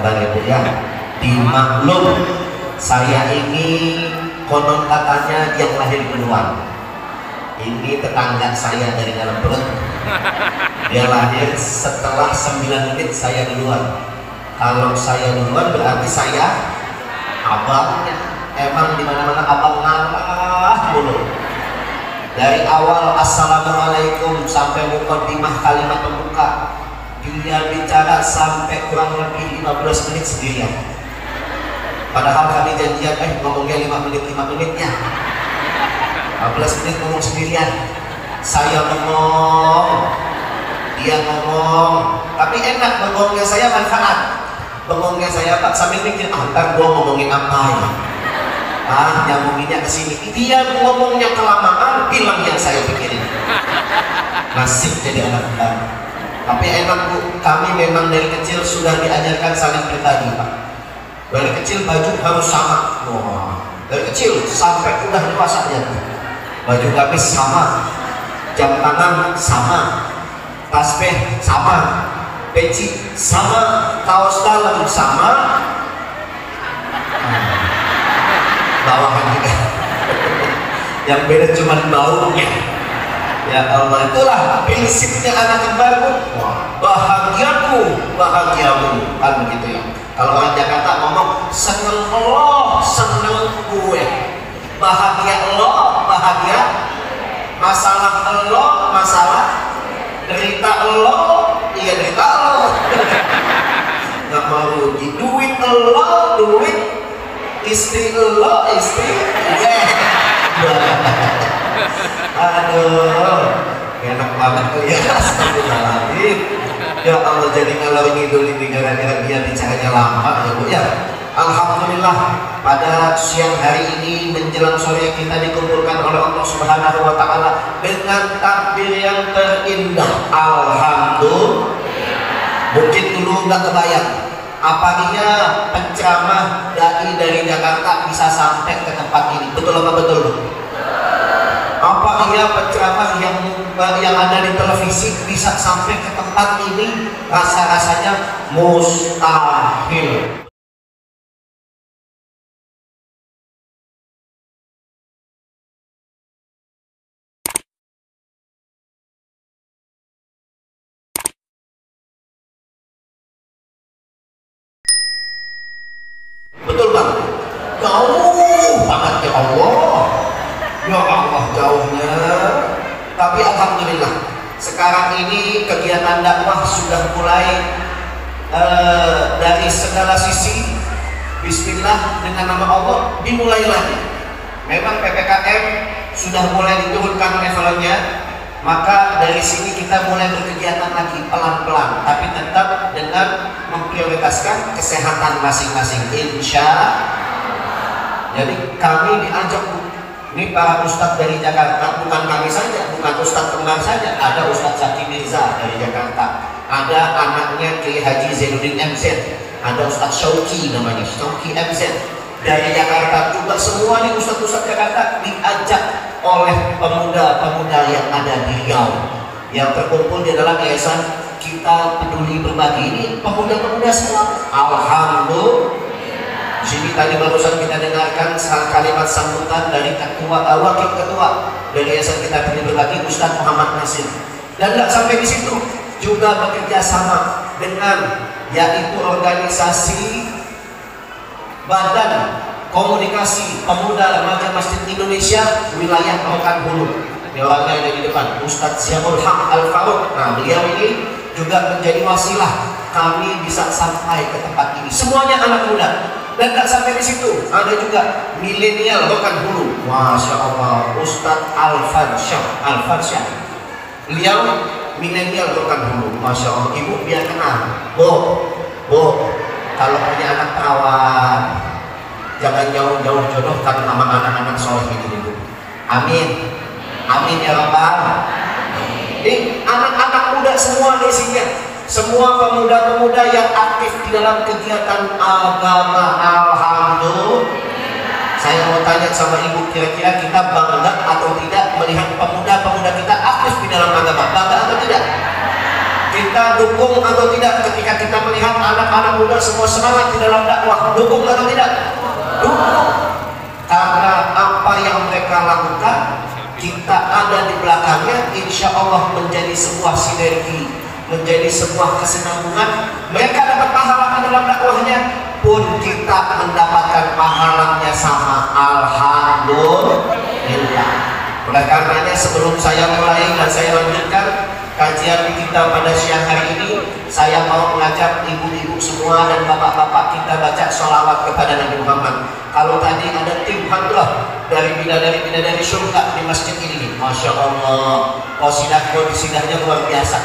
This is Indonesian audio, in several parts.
sabar ya Bu ya. Dimaklum, saya ini konon katanya yang lahir duluan. Ini tetangga saya dari dalam perut. Dia lahir setelah 9 menit saya duluan. Kalau saya duluan berarti saya abangnya. Emang dimana-mana abang ngalah mulu. Dari awal assalamualaikum sampai mukaddimah kalimat pembuka, dia bicara sampai kurang lebih 15 menit sendirian. Padahal kami janjian ngomongnya 5 menitnya. 15 menit ngomong sendirian. Saya ngomong, dia ngomong, tapi enak bengongnya saya manfaat. Bengongnya saya Pak sambil mikir, ntar gua ngomongin apa ya? Nyambunginnya ke sini. Dia ngomongnya kelamaan, bilang yang saya pikirin. Nasib jadi anak baru. Tapi enak Bu, kami memang dari kecil sudah diajarkan saling berbagi Pak. Dari kecil baju harus sama. Wah, dari kecil sampai udah dewasa aja. Baju gamis sama, jam tangan sama, tasbih sama, peci sama, kaos dalam sama, bawahan juga. Yang beda cuma baunya. Ya Allah, itulah prinsipnya anak kembar Bu. Bahagiamu kan begitu ya. Kalau orang Jakarta ngomong seneng lo, seneng gue. Bahagia lo, bahagia. Masalah lo, masalah. Derita lo, iya derita lo. Gak mau rugi. Duit lo, duit. Istri lo, istri gue. Aduh, enak banget tuh ya. Astagfirullahaladzim. Ya Allah, jadi ngalor ngidul ini gara-gara dia bicaranya lama ya Bu ya. Alhamdulillah, pada siang hari ini menjelang sore kita dikumpulkan oleh Allah Subhanahu wa Ta'ala dengan takbir yang terindah. Alhamdulillah. Mungkin dulu nggak kebayang apa dia penceramah dai dari Jakarta bisa sampai ke tempat ini. Betul apa betul Bu? Apa iya penceramah yang ada di televisi bisa sampai ke tempat ini? Rasa-rasanya mustahil. Betul Bang? Jauh banget ya Allah. Ya Allah jauhnya. Tapi alhamdulillah sekarang ini kegiatan dakwah sudah mulai dari segala sisi. Bismillah, dengan nama Allah dimulai lagi. Memang PPKM sudah mulai diturunkan levelnya, maka dari sini kita mulai berkegiatan lagi pelan-pelan, tapi tetap dengan memprioritaskan kesehatan masing-masing. Insya Allah. Jadi kami diajak, ini para ustadz dari Jakarta, bukan kami saja, bukan ustadz kembar saja, ada Ustadz Zaki Mirza dari Jakarta, ada anaknya Kiai Haji Zainuddin MZ, ada Ustadz Syauki namanya, Syauki MZ dari Jakarta juga. Semua nih ustadz-ustadz Jakarta diajak oleh pemuda-pemuda yang ada di Riau yang terkumpul di dalam yayasan Kita Peduli Berbagi. Ini pemuda-pemuda semua. Alhamdulillah. Di sini tadi barusan kita dengarkan kalimat sambutan dari wakil ketua dari yayasan Kita Peduli Berbagi, Ustadz Muhammad Nasir. Dan tidak sampai di situ, juga bekerja sama dengan yaitu organisasi Badan Komunikasi Pemuda Remaja Masjid Indonesia wilayah Rokan-Hulu. Ini orangnya ada di depan, Ustadz Syamul Haq Al-Faruq. Nah, beliau ini juga menjadi wasilah kami bisa sampai ke tempat ini. Semuanya anak muda. Dan tak sampai di situ, ada juga milenial Rokan-Hulu. Masya Allah, Ustadz Al-Farsyah. Beliau milenial Rokan-Hulu. Masya Allah, ibu biar kenal. Bu, kalau punya anak perawan, jangan jauh-jauh jodohkan sama anak-anak soleh ini Bu. Amin. Amin ya Rabbal. Ini anak-anak muda semua di sini. Semua pemuda-pemuda yang aktif di dalam kegiatan agama. Alhamdulillah. Saya mau tanya sama ibu, kira-kira kita bangga atau tidak melihat pemuda-pemuda kita aktif di dalam agama? Bangga atau tidak? Kita dukung atau tidak ketika kita melihat anak-anak muda semua semangat di dalam dakwah? Dukung atau tidak? Dukung. Karena apa yang mereka lakukan, kita ada di belakangnya, insya Allah menjadi sebuah sinergi, menjadi sebuah kesinambungan. Mereka dapat pahala dalam dakwahnya, pun kita mendapatkan pahalanya sama. Alhamdulillah. Oleh karenanya sebelum saya mulai dan saya lanjutkan kajian kita pada siang hari ini, saya mau mengajak ibu-ibu semua dan bapak-bapak kita baca sholawat kepada Nabi Muhammad. Kalau tadi ada tim hadroh dari bidadari-bidadari surga di masjid ini, Masya Allah, konsidahnya luar biasa.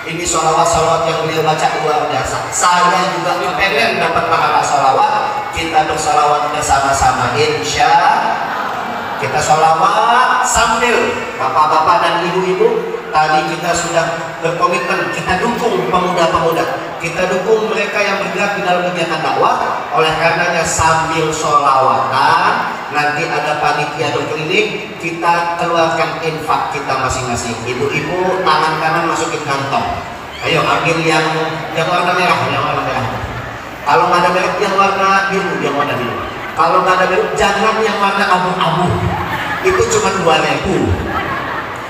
Ini sholawat-sholawat yang beliau baca luar biasa. Saya juga kepengen dapat pahala sholawat. Kita bersolawat bersama-sama, insya kita sholawat sambil bapak-bapak dan ibu-ibu. Tadi kita sudah berkomitmen, kita dukung pemuda-pemuda, kita dukung mereka yang bergerak di dalam kegiatan dakwah. Oleh karenanya sambil sholawatan, nanti ada panitia berkeliling, kita keluarkan infak kita masing-masing. Ibu-ibu tangan kanan masukin kantong, ayo ambil yang warna merah, yang warna merah. Kalau nggak ada merah, yang warna biru, yang warna biru. Kalau nggak ada biru, jangan yang warna abu-abu, itu cuma 2.000.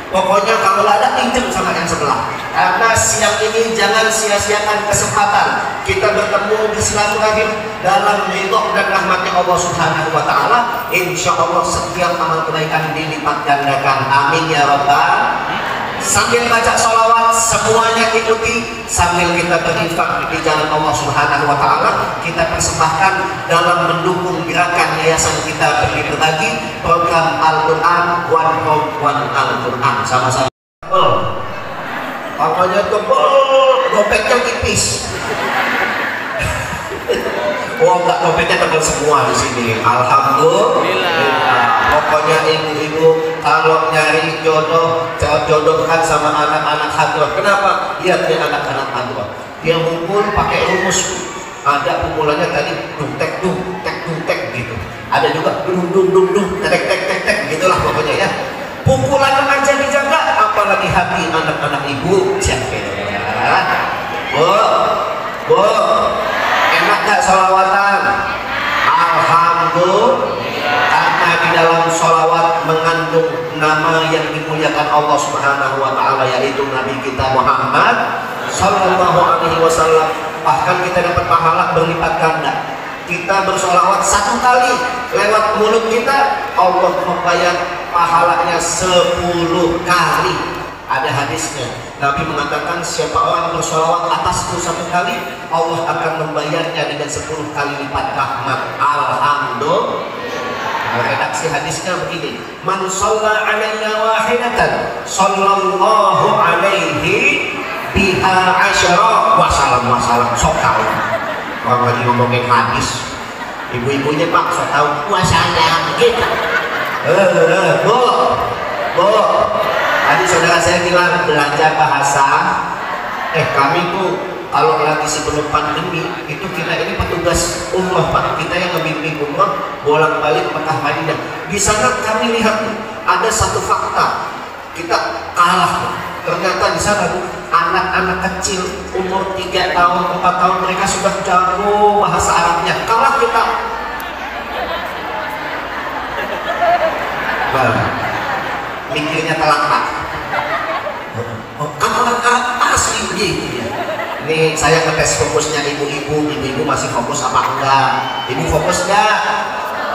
Pokoknya kalau ada, pinjam sama yang sebelah. Karena siang ini jangan sia-siakan kesempatan kita bertemu di silaturahim dalam ridho dan rahmatnya Allah Subhanahu wa Ta'ala. Insya Allah setiap amal kebaikan dilipat gandakan. Amin ya Rabbal. Sambil baca sholawat semuanya ikuti, sambil kita berinfak di jalan Allah Subhanahu wa Ta'ala, kita persembahkan dalam mendukung gerakan yayasan kita berbagi program Al-Quran One Home One Al-Quran. Sama-sama. Pokoknya tebel, dompetnya tipis. Oh enggak, dompetnya tebel semua di sini. Alhamdulillah. Pokoknya ibu-ibu kalau nyari jodoh, jodohkan sama anak-anak hadroh. Kenapa? Lihat ya anak-anak hadroh, dia ngumpul pakai rumus. Ada pukulannya tadi dung-tek gitu. Ada juga dung tek gitulah pokoknya ya. Pukulannya aja dijaga, apalagi hati anak-anak ibu. Bu, enak gak sholawatan? Alhamdulillah. Karena di dalam sholawat mengandung nama yang dimuliakan Allah Subhanahu wa Ta'ala, yaitu Nabi kita Muhammad Sallallahu Alaihi Wasallam. Bahkan kita dapat pahala berlipat ganda. Kita bersholawat 1 kali lewat mulut kita, Allah membayar pahalanya 10 kali. Ada hadisnya, Nabi mengatakan siapa orang bersholawat atasku 1 kali, Allah akan membayarnya dengan 10 kali lipat rahmat. Alhamdulillah. Redaksi hadisnya begini: man shalla alayya wahidatan sallallahu alaihi biha asyara wa salam. Sok tahu kalau lagi ngomongin hadis, ibu-ibunya Pak sok tahu wasalam gitu. Bu, tadi saudara saya bilang belajar bahasa. Kami tuh kalau lagi sebelum pandemi itu kita ini petugas umroh Pak, kita yang membimbing umroh bolak-balik Mekah Madinah. Di sana kami lihat ada satu fakta, kita kalah. Ternyata di sana anak-anak kecil umur 3 tahun, 4 tahun mereka sudah jago bahasa Arabnya. Kalah kita. Mikirnya telak. Anak asli begitu ya. Ini saya ngetes fokusnya ibu-ibu masih fokus apa enggak? Ibu fokus enggak?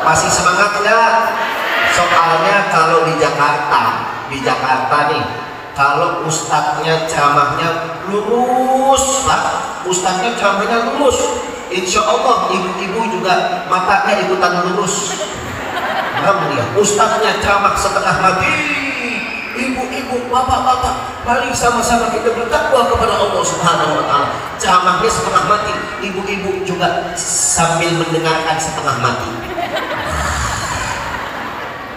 Masih semangat enggak? Soalnya kalau di Jakarta nih, kalau ustadznya ceramahnya lurus Pak, ustadznya ceramahnya lurus, insya Allah ibu-ibu juga matanya ikutan lurus. Alhamdulillah. Ustadznya ceramah setengah mati, ibu-ibu, bapak-bapak, mari sama-sama kita bertakwa kepada Allah Subhanahu wa Ta'ala. Ceramahnya setengah mati, ibu-ibu juga sambil mendengarkan setengah mati.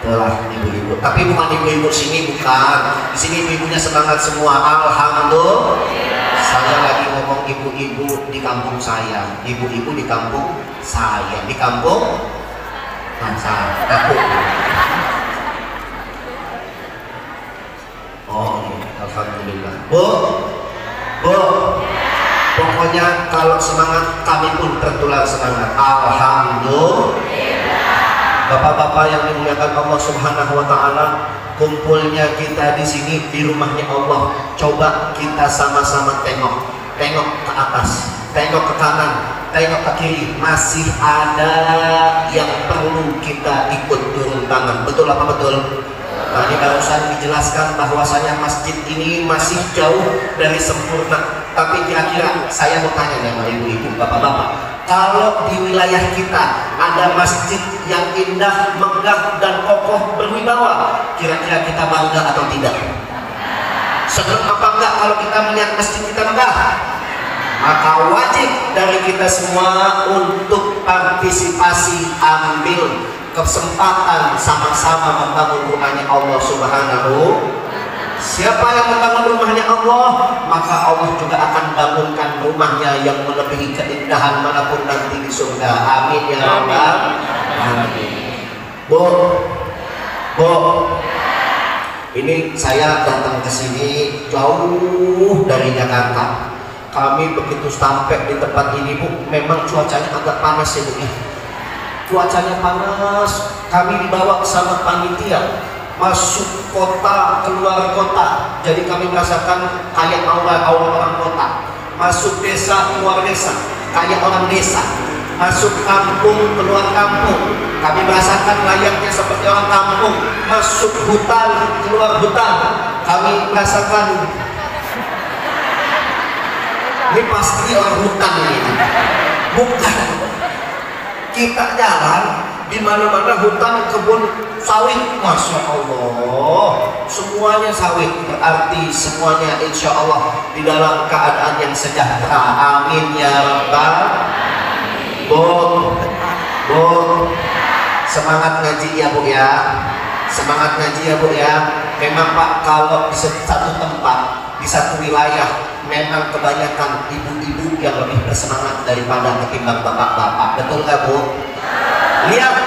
Telah ibu-ibu, tapi bukan ibu-ibu sini, bukan. Di sini ibu-ibunya semangat semua. Alhamdulillah. Saya lagi ngomong ibu-ibu di kampung saya, ibu-ibu di kampung saya, di kampung aku. Oh, alhamdulillah. Bu, Bu, pokoknya kalau semangat kami pun tertular semangat. Alhamdulillah. Bapak-bapak yang dimuliakan Allah Subhanahu wa taala, kumpulnya kita di sini di rumahnya Allah. Coba kita sama-sama tengok ke atas, tengok ke kanan, tengok ke kiri. Masih ada yang perlu kita ikut turun tangan. Betul apa betul? Tadi barusan dijelaskan bahwasanya masjid ini masih jauh dari sempurna. Tapi kira-kira saya mau tanya nih sama ibu-ibu, bapak-bapak, kalau di wilayah kita ada masjid yang indah, megah dan kokoh berwibawa, kira-kira kita bangga atau tidak? Senang apa enggak kalau kita melihat masjid kita megah? Maka wajib dari kita semua untuk partisipasi, ambil kesempatan sama-sama membangun rumahnya Allah Subhanahu. Siapa yang membangun rumahnya Allah, maka Allah juga akan bangunkan rumahnya yang melebihi keindahan manapun nanti di surga. Amin ya rabbal alamin. Bu, ini saya datang ke sini jauh dari Jakarta. Kami begitu sampai di tempat ini, Bu, memang cuacanya agak panas ya, Bu ya. Cuacanya panas, kami dibawa bersama panitia masuk kota, keluar kota, jadi kami merasakan kayak aura orang kota. Masuk desa, keluar desa, kayak orang desa. Masuk kampung, keluar kampung, kami merasakan layaknya seperti orang kampung. Masuk hutan, keluar hutan, kami merasakan ini pasti orang hutan ini. Bukan, kita jalan di mana-mana hutan, kebun sawit, masya Allah, semuanya sawit, berarti semuanya insya Allah di dalam keadaan yang sejahtera. Amin ya rabbal. Bu, semangat ngaji ya Bu ya, semangat ngaji ya Bu ya. Memang Pak, kalau di satu tempat, di satu wilayah, memang kebanyakan ibu-ibu yang lebih bersemangat daripada ketimbang bapak-bapak. Betul nggak Bu? Lihat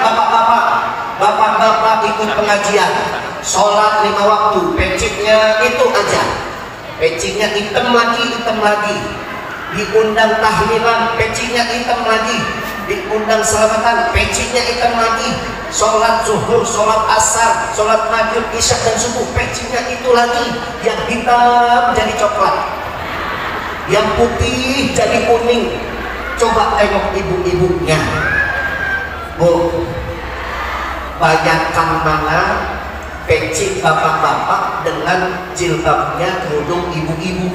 bapak-bapak ikut pengajian, sholat 5 waktu, peciknya itu aja, peciknya hitam lagi, diundang tahlilan, peciknya hitam lagi, diundang selamatan, peciknya hitam lagi, sholat zuhur, sholat asar, sholat maghrib, isya dan subuh, peciknya itu lagi, yang hitam jadi coklat, yang putih jadi kuning. Coba tengok ibu-ibunya, Bu, banyakkan mana peci bapak-bapak dengan jilbabnya kerudung ibu-ibu.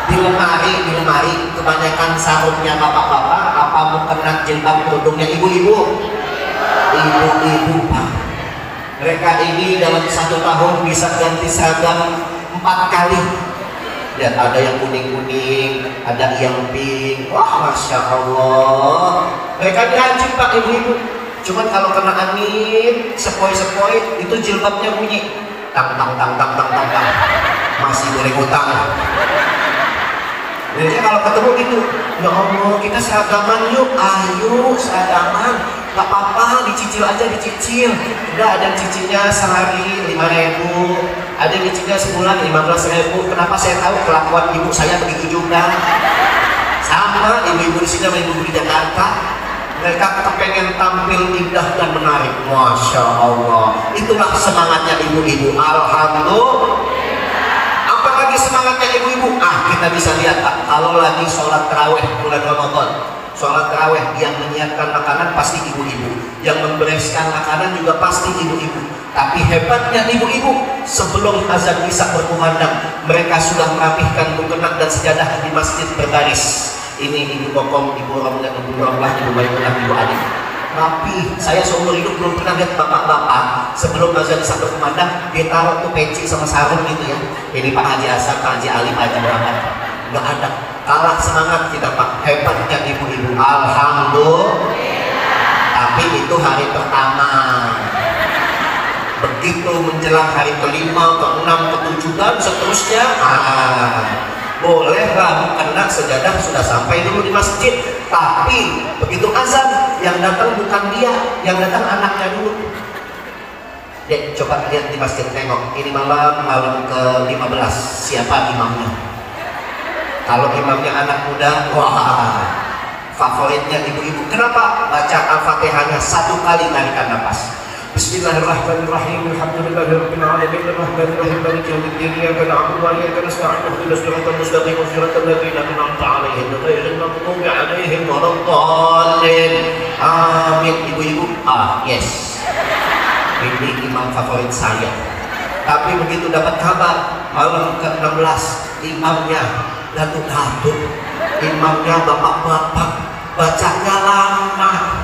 Di lemari kebanyakan sarungnya bapak-bapak, apa mau kena jilbab kerudungnya ibu-ibu? Ibu-ibu Pak. Mereka ini dalam 1 tahun bisa ganti seragam 4 kali. Lihat, ada yang kuning-kuning, ada yang pink. Wah, masya Allah. Mereka dirajin Pak ibu-ibu. Cuman kalau kena angin, sepoi-sepoi, itu jilbabnya bunyi tang. Masih boleh hutang. Jadi kalau ketemu gitu, ya Allah, kita seragaman yuk, ayo seragaman. Gak apa-apa, dicicil aja, dicicil. Udah, ada cicilnya sehari 5.000, ada yang cicilnya sebulan 15.000. Kenapa saya tahu? Kelakuan ibu saya begitu juga. Sama ibu-ibu di sini sama ibu di Jakarta. Mereka kepengen tampil indah dan menarik. Masya Allah, itulah semangatnya ibu-ibu. Alhamdulillah. Apalagi semangatnya ibu-ibu? Kita bisa lihat Pak, kalau lagi sholat taraweh bulan Ramadan, sholat taraweh, yang menyiapkan makanan pasti ibu-ibu, yang membereskan makanan juga pasti ibu-ibu. Tapi hebatnya ibu-ibu, sebelum azan isya berkumandang, mereka sudah merapihkan mukena dan sejadah di masjid berbaris. Ini ibu Kokom, ibu Romlah, ibu Maimunah, ibu Adik. Tapi saya seumur hidup belum pernah lihat bapak-bapak sebelum azan isya berkumandang dia taruh tuh peci sama sarung gitu ya. Ini Pak Haji Hasan, Pak Haji Ali, Pak Haji Muhammad. Nggak ada. Kalah semangat kita Pak. Hebatnya ibu-ibu. Alhamdulillah. Tapi itu hari pertama. Begitu menjelang hari ke-5, ke-6, ke-7 dan seterusnya, bolehlah kena sejadah sudah sampai dulu di masjid. Tapi begitu azan, yang datang bukan dia, yang datang anaknya dulu. Dek, coba lihat di masjid, tengok ini malam ke-15, siapa imamnya? Kalau imamnya anak muda, wah, favoritnya ibu-ibu. Kenapa? Baca Al-Fatihahnya 1 kali, tarikan nafas. Bismillahirrahmanirrahim. Alhamdulillahirabbil alamin. Arrahmanirrahim. Maliki yaumiddin. Iyyaka na'budu wa iyyaka nasta'in. Ihdinas siratal mustaqim. Siratal ladzina an'amta 'alaihim ghairil maghdubi 'alaihim waladdallin. Amin. Ibu-ibu, yes. Ini imam favorit saya. Tapi begitu dapat kabar malam ke-16 imamnya datuk-datuk, imamnya bapak-bapak, bacanya lama.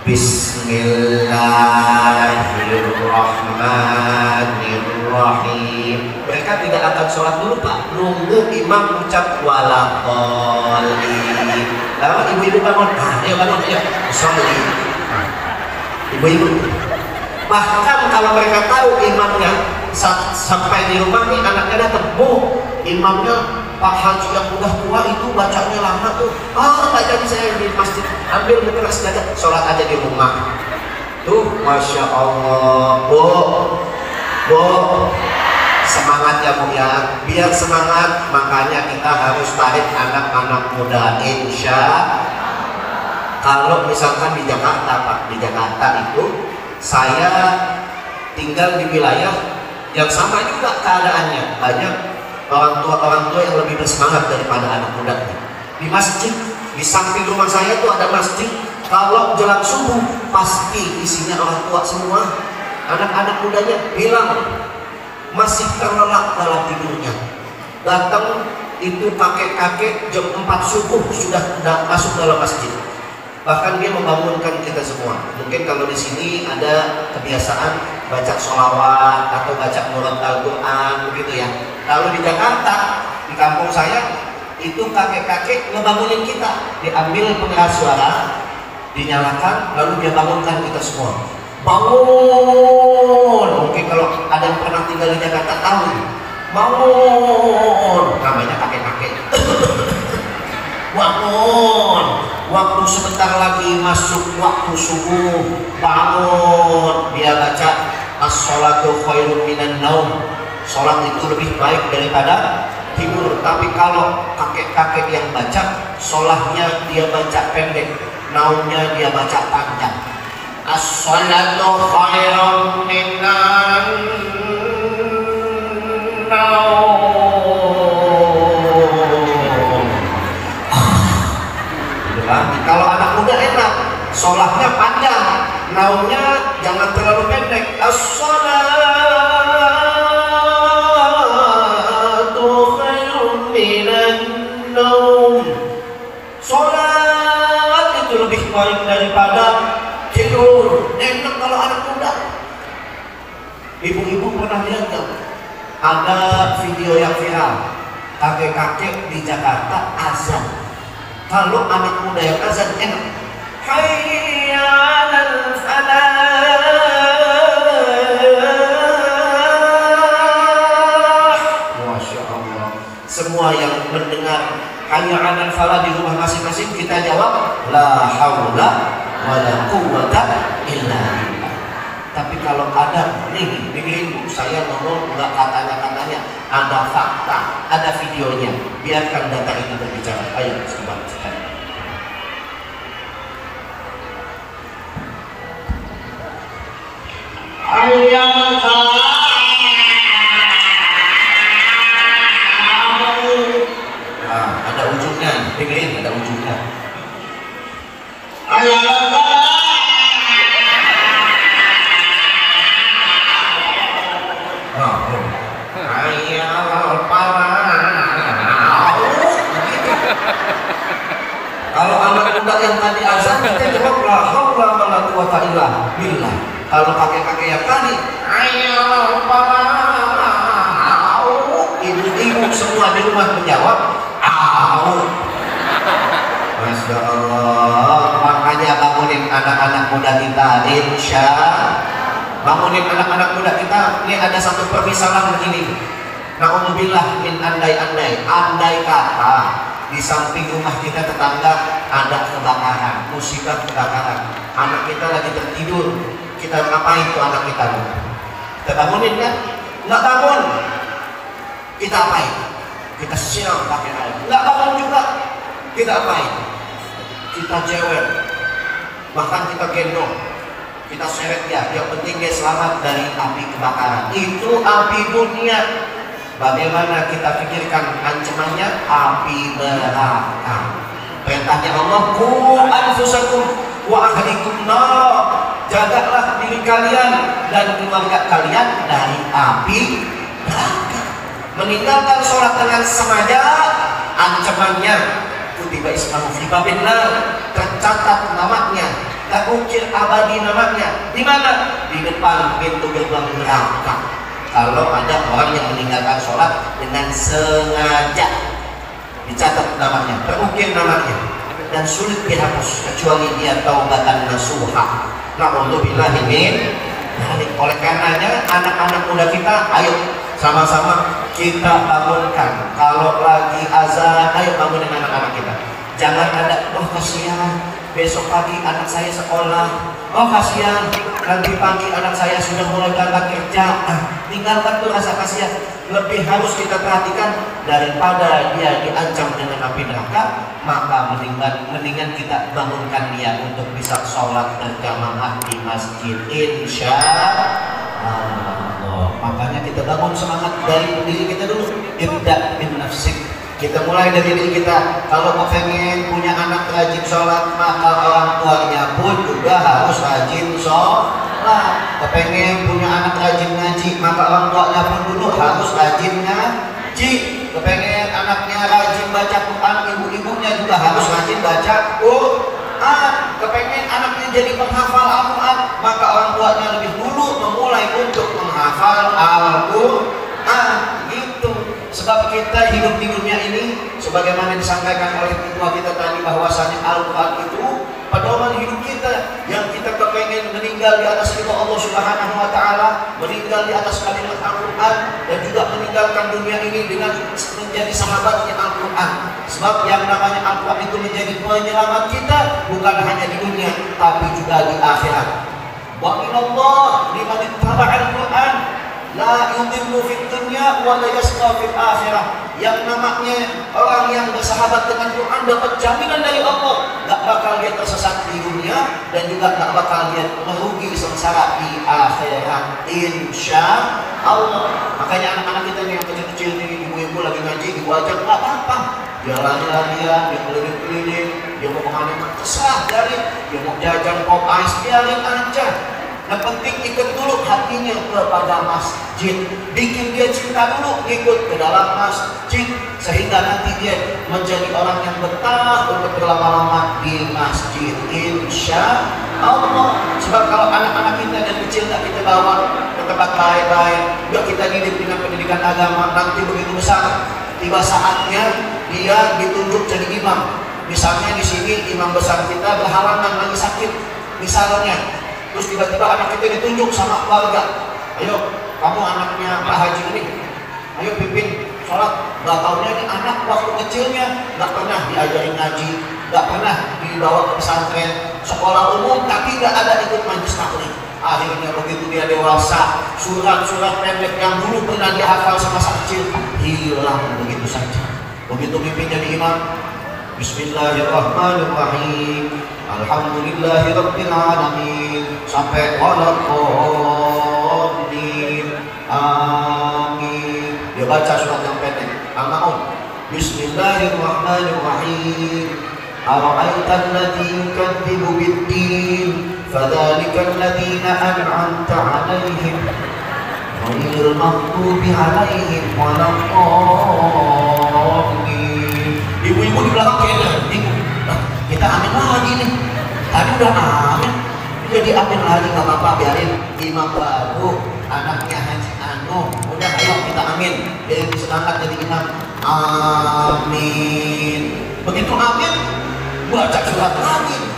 Bismillahirrahmanirrahim. Mereka tidak akan sholat dulu, Pak. Nunggu imam ucap walaqolin. Lalu ibu-ibu bangun. Ayo bangun, ayo. Sholat. Ibu-ibu. Bahkan kalau mereka tahu imamnya sampai di rumah nih, anaknya datang, Bu, imamnya Pak Haji yang udah tua itu bacanya lama tuh. Bacanya saya di masjid, ambil keras saja, sholat aja di rumah. Tuh, Masya Allah. Bu, semangat ya Bu ya, biar semangat. Makanya kita harus tarik anak-anak muda, insya. Kalau misalkan di Jakarta, Pak, di Jakarta itu saya tinggal di wilayah yang sama juga keadaannya. Banyak orang tua yang lebih bersemangat daripada anak muda. Di masjid, di samping rumah saya tuh ada masjid. Kalau jelang subuh pasti isinya orang tua semua. Anak-anak mudanya bilang masih terlelap dalam tidurnya. Datang itu kakek-kakek jam 4 subuh sudah masuk dalam masjid. Bahkan dia membangunkan kita semua. Mungkin kalau di sini ada kebiasaan baca sholawat atau baca murat Al-Quran begitu ya. Kalau di Jakarta, di kampung saya, itu kakek-kakek ngebangunin kita. Diambil pengeras suara, dinyalakan, lalu dia bangunkan kita semua. Bangun! Mungkin kalau ada yang pernah tinggal di Jakarta tahu. Bangun! Namanya kakek-kakek. Bangun! Waktu sebentar lagi masuk waktu subuh, bangun. Dia baca as-sholatu khairun minan naum. Sholat itu lebih baik daripada tidur. Tapi kalau kakek-kakek yang baca, sholatnya dia baca pendek, naumnya dia baca panjang. As-sholatu khairun minan naum. Kalau anak muda enak, sholatnya panjang, naumnya jangan terlalu pendek. As-sholatu khairun minan naum. Sholat itu lebih baik daripada tidur. Enak kalau anak muda. Ibu-ibu pernah lihat gak? Ada video yang viral, kakek-kakek di Jakarta azan. Kalau anak muda yang azan enak. Hayya 'alal falah. Masya Allah. Semua yang mendengar hayya 'alal falah di rumah masing-masing, kita jawab la haula wala quwwata illa billah. Tapi kalau ada nih, dengerin saya ngomong nggak katanya, ada fakta, ada videonya. Biarkan data itu berbicara. Ayo coba sekali. Ada ujungnya, dengerin, ada ujungnya. Kalau anak muda yang tadi azan, kita jawab la haula wala quwwata illa billah. Kalau kakek-kakek yang tadi, ayo ibu-ibu semua di rumah menjawab, au. Masya Allah. Makanya bangunin anak-anak muda kita, insya. Bangunin anak-anak muda kita. Ini ada satu permisalan begini. Na'udzubillah min andai-andai, andai kata di samping rumah kita tetangga ada kebakaran, musibah kebakaran, anak kita lagi tertidur, kita ngapain tuh anak kita? Kita bangunin kan? Nggak bangun, kita apain? kita siram pakai air, nggak bangun juga. Kita apain? Kita cewek, bahkan kita gendong, kita seret dia. Yang penting dia selamat dari api kebakaran. Itu api dunia. Bagaimana kita pikirkan ancamannya? Api neraka. Perintahnya Allah, qu anfusakum wa ahlikum nar. Jagalah diri kalian dan keluarga kalian dari api neraka. Meninggalkan sholat dengan sengaja, ancamannya kutiba ismahu fi babin nar, tercatat namanya, terukir abadi namanya. Di mana? Di depan pintu gerbang neraka. Kalau ada orang yang meninggalkan sholat dengan sengaja, dicatat namanya, terukir namanya, dan sulit dihapus kecuali dia taubatan nasuha. Na'udzubillahi min dzalik. Oleh karenanya anak-anak muda kita, ayo sama-sama kita bangunkan. Kalau lagi azan, ayo bangunin anak-anak kita. Jangan ada, oh kasihan, besok pagi anak saya sekolah, oh kasihan, nanti pagi anak saya sudah mulai berangkat kerja. Tinggalkan tuh rasa kasihan. Lebih harus kita perhatikan, daripada dia diancam dengan api neraka, maka mendingan kita bangunkan dia untuk bisa sholat berjamaah di masjid, insya Allah. Makanya kita bangun semangat dari diri kita dulu. Ibda bin nafsik. Kita mulai dari diri kita. Kalau mau pengen punya anak rajin sholat, maka orang tuanya pun juga harus rajin sholat. Kepengen punya anak rajin ngaji, maka orang tuanya pun dulu harus rajin ngaji. Kepengen anaknya rajin baca Quran, ibu-ibunya juga harus rajin baca Quran. Kepengen anaknya jadi penghafal Al-Quran, maka orang tuanya lebih dulu memulai untuk menghafal Al-Quran. Gitu. Sebab kita hidup di dunia ini, sebagaimana disampaikan oleh ketua kita tadi, bahwasanya Al-Quran itu pedoman hidup kita. Yang kita kepengen meninggal di atas ridha Allah Subhanahu wa Ta'ala, meninggal di atas kalimat Al-Quran, dan juga meninggalkan dunia ini dengan menjadi sahabatnya Al-Quran. Sebab yang namanya Al-Quran itu menjadi penyelamat kita, bukan hanya di dunia, tapi juga di akhirat. Wa minallah liman ittaba'al Quran la yudillu fid dunya wa la yasqa fil akhirah. Yang namanya orang yang bersahabat dengan Quran dapat jaminan dari Allah, gak bakal dia tersesat di dunia, dan juga gak bakal dia merugi sengsara di akhirat, insya Allah. Makanya anak-anak kita yang kecil-kecil ini, ibu-ibu lagi ngaji, ibu ajak, gak apa-apa, dia lari-larian, dia keliling-keliling, dia mau kemana-mana, terserah, biarin. Dia mau jajan pop ice, biarin aja. Yang penting ikut dulu hatinya kepada masjid, bikin dia cinta dulu ikut ke dalam masjid, sehingga nanti dia menjadi orang yang betah untuk berlama-lama di masjid, insya Allah. Sebab kalau anak-anak kita yang kecil nggak kita bawa ke tempat baik-baik, nggak kita didik dengan pendidikan agama, nanti begitu besar tiba saatnya dia ditunjuk jadi imam. Misalnya di sini imam besar kita berhalangan lagi sakit, misalnya. Terus tiba-tiba anak kita ditunjuk sama keluarga, ayo kamu anaknya Pak Haji ini, ayo pimpin sholat. Gak taunya ini anak waktu kecilnya gak pernah diajarin ngaji, gak pernah dibawa ke pesantren, sekolah umum, tapi gak ada ikut majelis taklim. Akhirnya begitu dia dewasa, surat-surat pendek yang dulu pernah dihafal sama kecil hilang begitu saja. Begitu pimpin jadi imam, Bismillahirrahmanirrahim, Alhamdulillahirabbil alamin, sampai walaqaddin, amin. Dia baca surat yang pendek, Al-Maun. Bismillahirrahmanirrahim, ara'aital ladzi yukadzibu bid-din, fadzalikal ladzina an'amta 'alaihim ghairil maghdubi 'alaihim waladdallin. Ibu-ibu di belakang kayaknya bingung, kita amin lagi nih, tadi udah amin, jadi amin lagi, gak apa-apa, biarin imam baru, anaknya Haji Anu, udah ayo kita amin, biarin semangat jadi imam, amin. Begitu amin, baca surat lagi,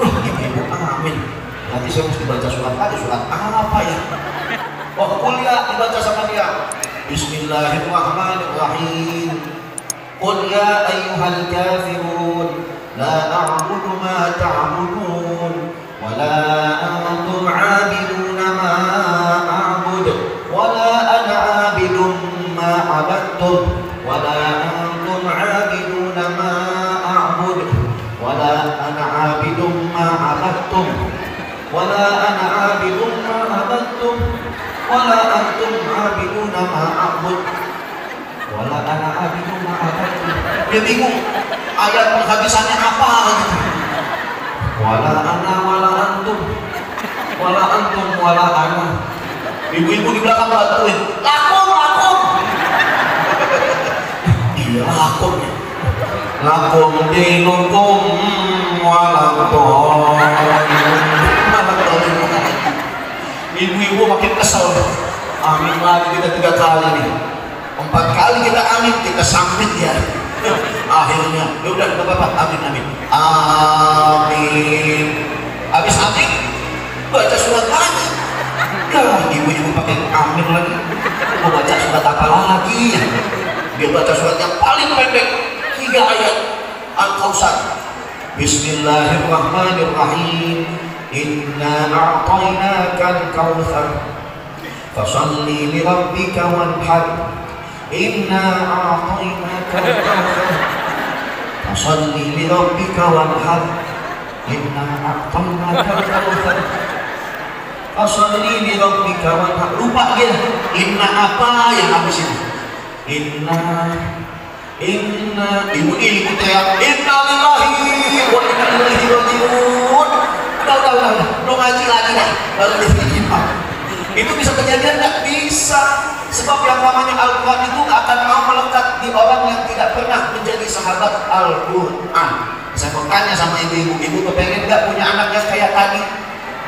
ibu-ibu amin, nanti saya mesti baca surat lagi, surat apa ya? Oh kuliah dibaca sama dia, Bismillahirrahmanirrahim, Qul ya ayyuhal kafirun la a'budu ma ta'budun wa la antum 'abiduna ma a'bud wa la ana 'abidun ma 'abadtum wa la ana abidum ma abadtum wala ana abidum ma abadtum wala antum abiduna ma a'bud wala ana abidum ma abadtum. Dia bingung ayat penghabisannya apa gitu. Wala ana wala antum wala antum wala ana. Ibu-ibu di belakang bantuin. Lakum. Iya lakum. Lakum dinukum walakum. Ibu-ibu makin kesel. Amin lagi kita 3 kali nih. 4 kali kita amin, kita sambit ya. Akhirnya, ya udah Bapak, amin. Amin. Habis amin, baca surat lagi. Ya, ibu-ibu pakai amin lagi. Mau baca surat apa lagi? Dia baca surat yang paling pendek, 3 ayat Al-Kautsar. Bismillahirrahmanirrahim. Inna a'tainaka al-kautsar fasalli li rabbika wanhar. Inna a'tainaka al-kautsar fasalli li rabbika wanhar. Inna a'tainaka al-kautsar fasalli li rabbika wanhar. Lupa dia inna apa yang habis itu. Inna ibu teriak inna lillahi wa inna ilaihi raji'un. Udah lo ngaji lagi dah baru diterima. Itu bisa kejadian? Nggak bisa, sebab yang namanya Al-Quran itu akan mau melekat di orang yang tidak pernah menjadi sahabat Al-Quran. Saya mau tanya sama ibu-ibu, kepengen nggak punya anak yang kayak tadi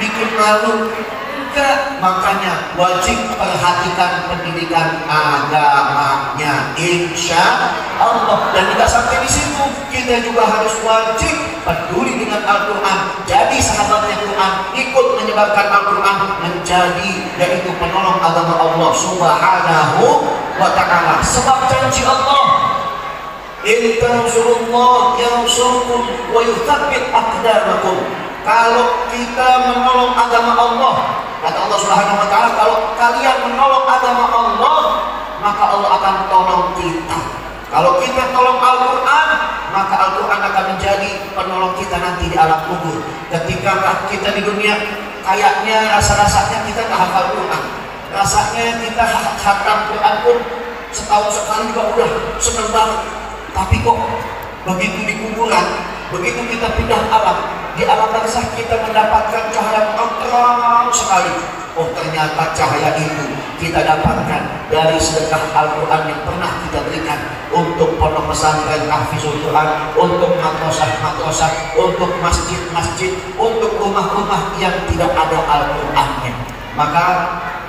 bikin malu? Enggak, makanya wajib perhatikan pendidikan agamanya, insya Allah. Dan tidak sampai di situ, kita juga harus wajib peduli dengan Al-Quran, jadi sahabatnya Quran, ikut menyebarkan Al-Quran, menjadi yaitu penolong agama Allah Subhanahu wa Ta'ala. Sebab janji Allah, in tansurullah yansurkum wa yuthabbit aqdamakum. Kalau kita menolong agama Allah, kata Allah Subhanahu wa Ta'ala, kalau kalian menolong agama Allah, maka Allah akan tolong kita. Kalau kita tolong Al-Quran, maka Al-Quran akan menjadi penolong kita nanti di alam kubur. Ketika kita di dunia, kayaknya rasa-rasanya kita tak hafal Quran, rasanya kita khatam Quran pun setahun sekali juga udah seneng banget. Tapi kok begitu di kuburan, begitu kita pindah alam, di alam barzakh kita mendapatkan cahaya yang terang sekali. Oh, ternyata cahaya itu kita dapatkan dari sedekah Al-Quran yang pernah kita berikan untuk pondok pesantren Tahfizul Quran, untuk madrasah-madrasah, untuk masjid-masjid, untuk rumah-rumah yang tidak ada Al-Qurannya. Maka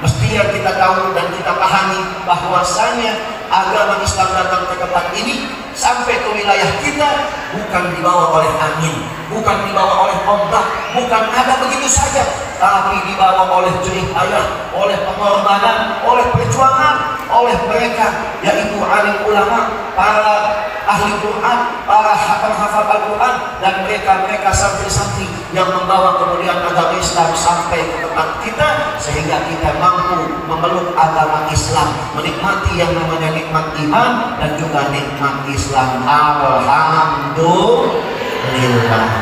mestinya kita tahu dan kita pahami bahwasanya agama Islam datang ke tempat ini sampai ke wilayah kita bukan dibawa oleh angin, bukan dibawa oleh ombak, bukan ada begitu saja, tapi dibawa oleh jerih payah, oleh pengorbanan, oleh perjuangan, oleh mereka yaitu alim ulama, para ahli Quran, para hafal Al-Quran, dan mereka santri-santri yang membawa kemudian agama Islam sampai ke tempat kita, sehingga kita mampu memeluk agama Islam, menikmati yang namanya nikmat iman dan juga nikmat Islam. Alhamdulillah.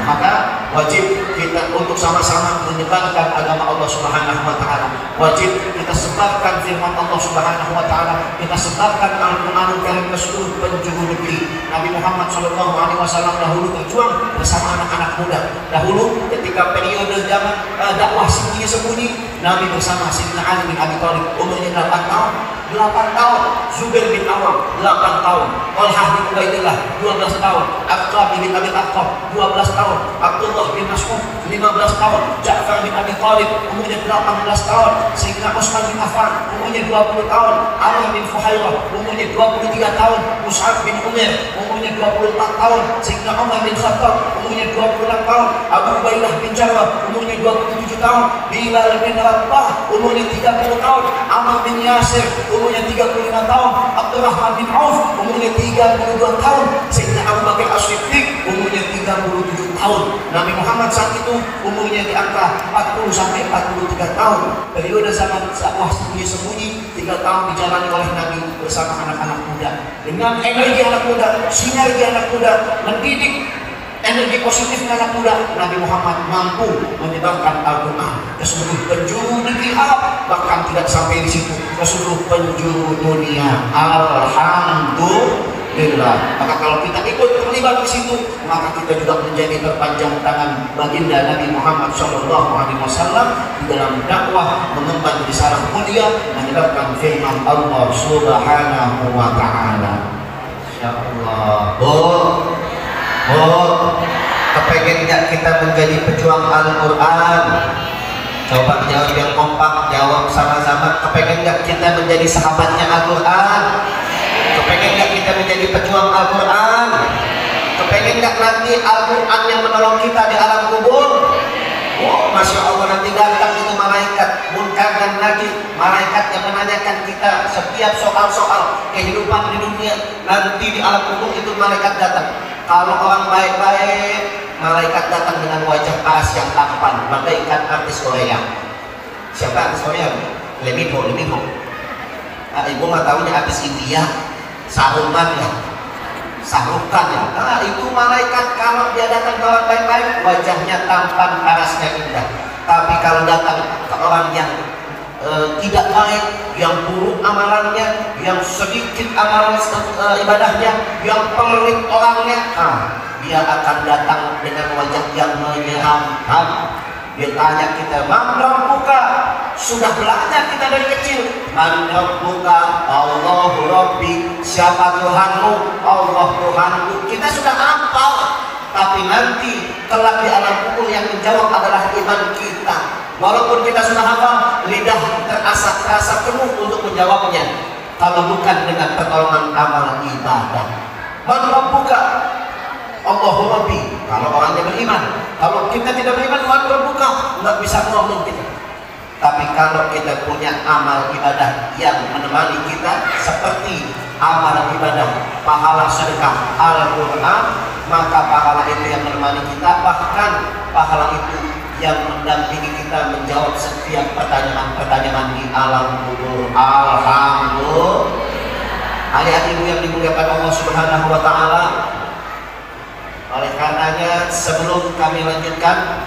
Maka wajib kita untuk sama-sama menyebarkan agama Allah Subhanahu wa Ta'ala. Wajib kita sebarkan firman Allah Subhanahu wa Ta'ala. Kita sebarkan Al-Quranul Karim ke seluruh penjuru negeri. Nabi Muhammad SAW dahulu berjuang bersama anak-anak muda. Dahulu ketika periode zaman dakwah sembunyi-sembunyi, Nabi bersama Sayyidina Ali bin Abi Thalib, umurnya 8 tahun. 8 tahun, Zubair bin Awam 8 tahun, Talhah bin Ubaidillah 12 tahun, Aqtab bin Abi Aqtab 12 tahun, Abdullah bin Mas'ud 15 tahun, Ja'far bin Abi Thalib umurnya 18 tahun, Sayyidina Utsman bin Affan umurnya 20 tahun, Amr bin Fuhairah umurnya 23 tahun, Mus'ab bin Umair umurnya 24 tahun, Sayyidina Umar bin Khattab umurnya 26 tahun, Abu Ubaidah bin Jarrah umurnya 27 tahun, Bilal bin Rabah umurnya 30 tahun, Ammar bin Yasir umurnya 35 tahun, Abdurrahman bin Auf umurnya 32 tahun, Sayyidina Abu Bakar As-Siddiq umurnya 37 tahun. Nabi Muhammad saat itu umurnya di angka 40 sampai 43 tahun. Periode zaman dakwah sembunyi-sembunyi 3 tahun dijalani oleh Nabi bersama anak-anak muda. Dengan energi anak muda, sinergi anak muda, mendidik energi positif anak muda. Nabi Muhammad mampu menyebarkan Al-Quran ke seluruh penjuru negeri Arab, bahkan tidak sampai di situ, ke seluruh penjuru dunia. Alhamdulillah. Maka kalau kita ikut terlibat di situ, maka kita juga menjadi terpanjang tangan baginda Nabi Muhammad SAW di dalam dakwah mengemban risalah mulia, menyebarkan firman Allah Subhanahu wa Ta'ala. Insyaallah. Kepengen nggak kita menjadi pejuang Al-Quran? Coba jawab yang kompak, jawab sama-sama. Kepengen nggak kita menjadi sahabatnya Al-Quran? Kepengen nggak kita menjadi pejuang Al-Quran? Kepengen nggak nanti Al-Quran yang menolong kita di alam kubur? Oh, Masya Allah, nanti datang itu malaikat Munkar dan Nakir, malaikat yang menanyakan kita setiap soal-soal kehidupan di dunia. Nanti di alam kubur itu malaikat datang. Kalau orang baik-baik, malaikat datang dengan wajah paras yang tampan, bagaikan artis Korea. Siapa artis Korea? Lee Min Ho. Ibu mah tahunya artis India, Saruman ya, Sarukan ya. Itu malaikat kalau dia datang ke orang baik-baik, wajahnya tampan, parasnya indah. Tapi kalau datang ke orang yang tidak baik, yang buruk amalannya, yang sedikit amalan ibadahnya, yang pelit orangnya, dia akan datang dengan wajah yang menyeramkan. Dia tanya kita, "Man rabbuka?" Sudah belajar kita dari kecil. "Man rabbuka?" "Allahu Rabbi." Siapa Tuhanmu? "Allah Tuhanku." Kita sudah hafal, tapi nanti kelak di alam kubur yang menjawab adalah iman kita. Walaupun kita sudah hafal, lidah terasa penuh untuk menjawabnya kalau bukan dengan pertolongan amal ibadah. Man rabbuka? Allahu Rabbi. Kalau orangnya beriman. Kalau kita tidak beriman, man rabbuka, nggak bisa ngomong kita. Tapi kalau kita punya amal ibadah yang menemani kita seperti amal ibadah pahala sedekah Al-Quran, maka pahala itu yang menemani kita, bahkan pahala itu yang mendampingi kita menjawab setiap pertanyaan-pertanyaan di alam kubur. Alhamdulillah. Ayat ibu yang dimuliakan Allah Subhanahu wa Ta'ala. Oleh karenanya, sebelum kami lanjutkan,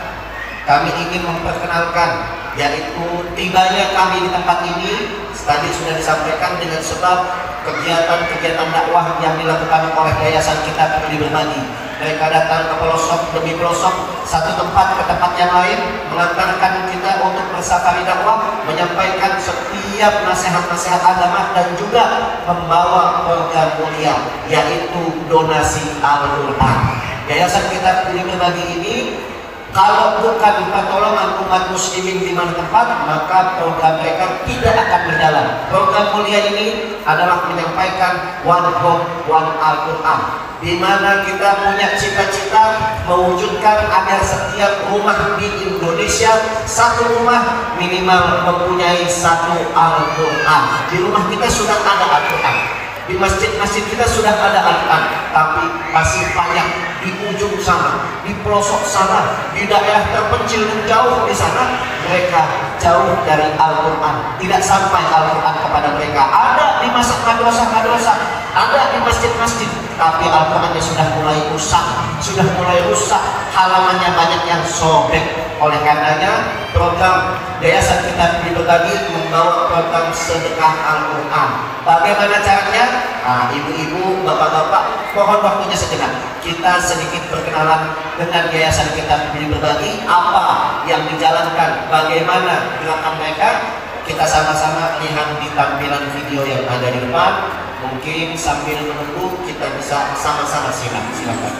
kami ingin memperkenalkan, yaitu tibanya kami di tempat ini tadi sudah disampaikan dengan sebab kegiatan-kegiatan dakwah yang dilakukan oleh Yayasan Kitab Peduli Berbagi. Mereka datang ke pelosok demi pelosok, satu tempat ke tempat yang lain, mengantarkan kita untuk bersafari dakwah, menyampaikan setiap nasihat-nasihat agama, dan juga membawa program mulia, yaitu donasi Al-Quran. Yayasan Kitab Peduli Berbagi ini, kalau bukan pertolongan umat muslimin di mana tempat, maka program mereka tidak akan berjalan. Program mulia ini adalah menyampaikan One Home, One Al-Quran, di mana kita punya cita-cita mewujudkan agar setiap rumah di Indonesia, satu rumah minimal mempunyai satu Al-Quran. Di rumah kita sudah ada Al-Quran, di masjid-masjid kita sudah ada Al-Quran, tapi masih banyak di ujung sana, di pelosok sana, di daerah terpencil dan jauh di sana, mereka jauh dari Al-Quran, tidak sampai Al-Quran kepada mereka. Ada di madrasah-madrasah, ada di masjid-masjid, tapi Al-Qurannya sudah mulai rusak, halamannya banyak yang sobek. Oleh karenanya, program Yayasan Kitab Peduli Berbagi membawa program sedekah Al-Quran. Bagaimana caranya? Ibu-ibu, bapak-bapak, mohon waktunya sejenak. Kita sedikit berkenalan dengan Yayasan Kitab Peduli Berbagi, apa yang dijalankan, bagaimana gerakan mereka. Kita sama-sama lihat di tampilan video yang ada di depan. Mungkin sambil menunggu kita bisa sama-sama silakan.